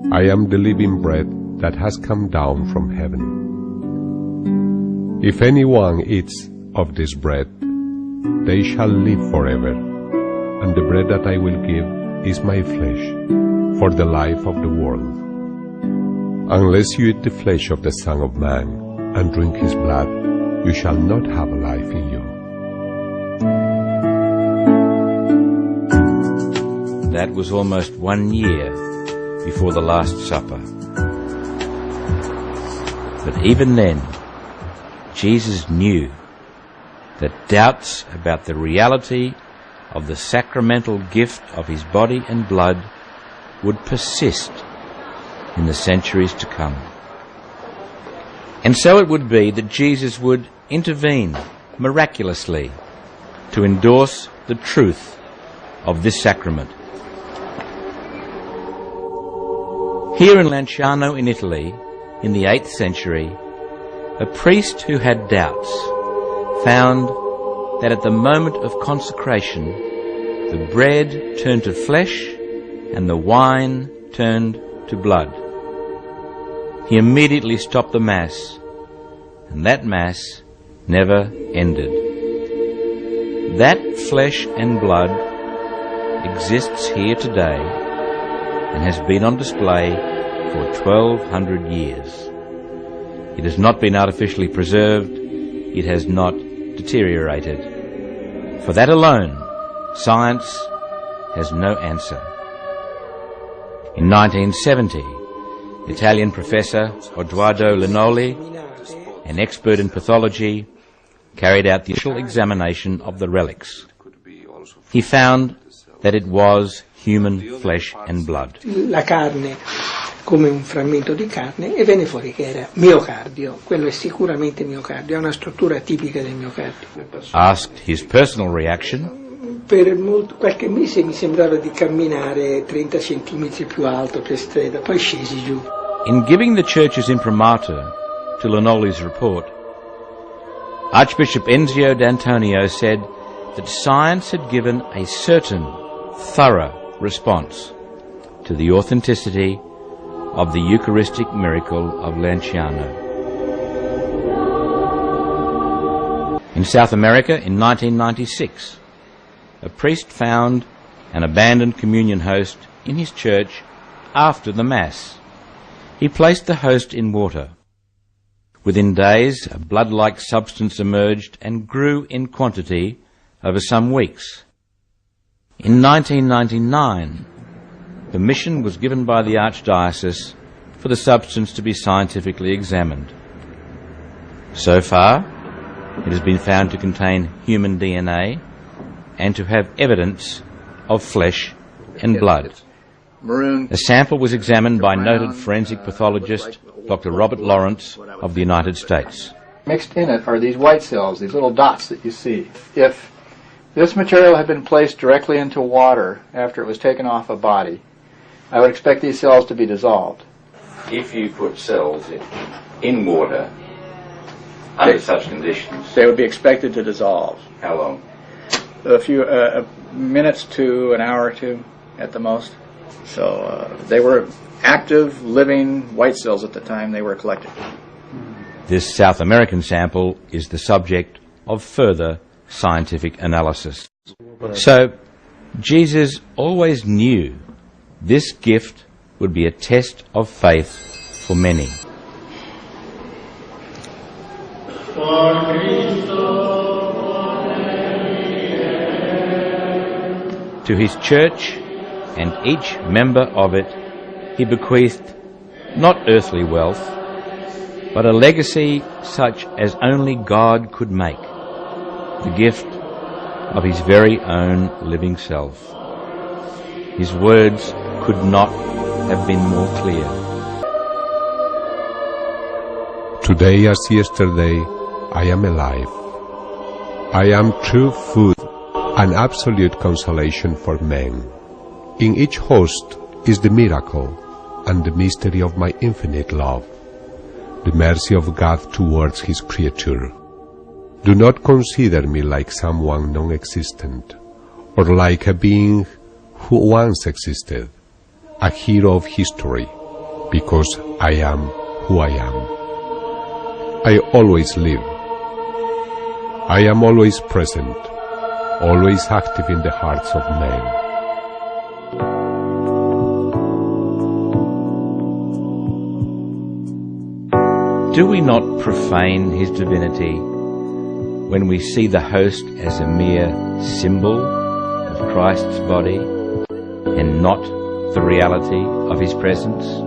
I am the living bread that has come down from heaven. If anyone eats of this bread, they shall live forever, and the bread that I will give is my flesh, for the life of the world. Unless you eat the flesh of the Son of Man and drink his blood, you shall not have life in you. That was almost 1 year before the Last Supper. But even then, Jesus knew that doubts about the reality of the sacramental gift of his body and blood would persist in the centuries to come. And so it would be that Jesus would intervene miraculously to endorse the truth of this sacrament. Here in Lanciano in Italy, in the 8th century, a priest who had doubts found that at the moment of consecration, the bread turned to flesh and the wine turned to blood. He immediately stopped the Mass, and that Mass never ended. That flesh and blood exists here today and has been on display for 1200 years. It has not been artificially preserved, it has not deteriorated. For that alone, science has no answer. In 1970, Italian professor Edoardo Linoli, an expert in pathology, carried out the initial examination of the relics. He found that it was human flesh and blood. La carne come un frammento di carne e venne fuori che era miocardio. Quello è sicuramente miocardio, è una struttura tipica del miocardio. Asked his personal reaction, Per qualche mese mi sembrava di camminare 30 centimetri più alto per strada, poi scesi giù. in giving the Church's imprimatur to Linoli's report, Archbishop Enzio D'Antonio said that science had given a certain, thorough response to the authenticity of the Eucharistic miracle of Lanciano. In South America in 1996, a priest found an abandoned communion host in his church after the Mass. He placed the host in water. Within days, a blood-like substance emerged and grew in quantity over some weeks. In 1999, permission was given by the Archdiocese for the substance to be scientifically examined. So far, it has been found to contain human DNA and to have evidence of flesh and blood. A sample was examined by noted forensic pathologist Dr. Robert Lawrence of the United States. Mixed in it are these white cells, these little dots that you see. If this material had been placed directly into water after it was taken off a body, I would expect these cells to be dissolved. If you put cells in water under such conditions, They would be expected to dissolve. how long? A few minutes to an hour or two at the most. So they were active, living white cells at the time they were collected. This South American sample is the subject of further scientific analysis. So, Jesus always knew this gift would be a test of faith for many. To his church and each member of it, he bequeathed not earthly wealth, but a legacy such as only God could make, the gift of his very own living self. His words could not have been more clear. Today as yesterday, I am alive. I am true food and absolute consolation for men. In each host is the miracle and the mystery of my infinite love, the mercy of God towards his creature. Do not consider me like someone non-existent, or like a being who once existed, a hero of history, because I am who I am. I always live. I am always present, always active in the hearts of men. Do we not profane his divinity when we see the host as a mere symbol of Christ's body and not the reality of his presence?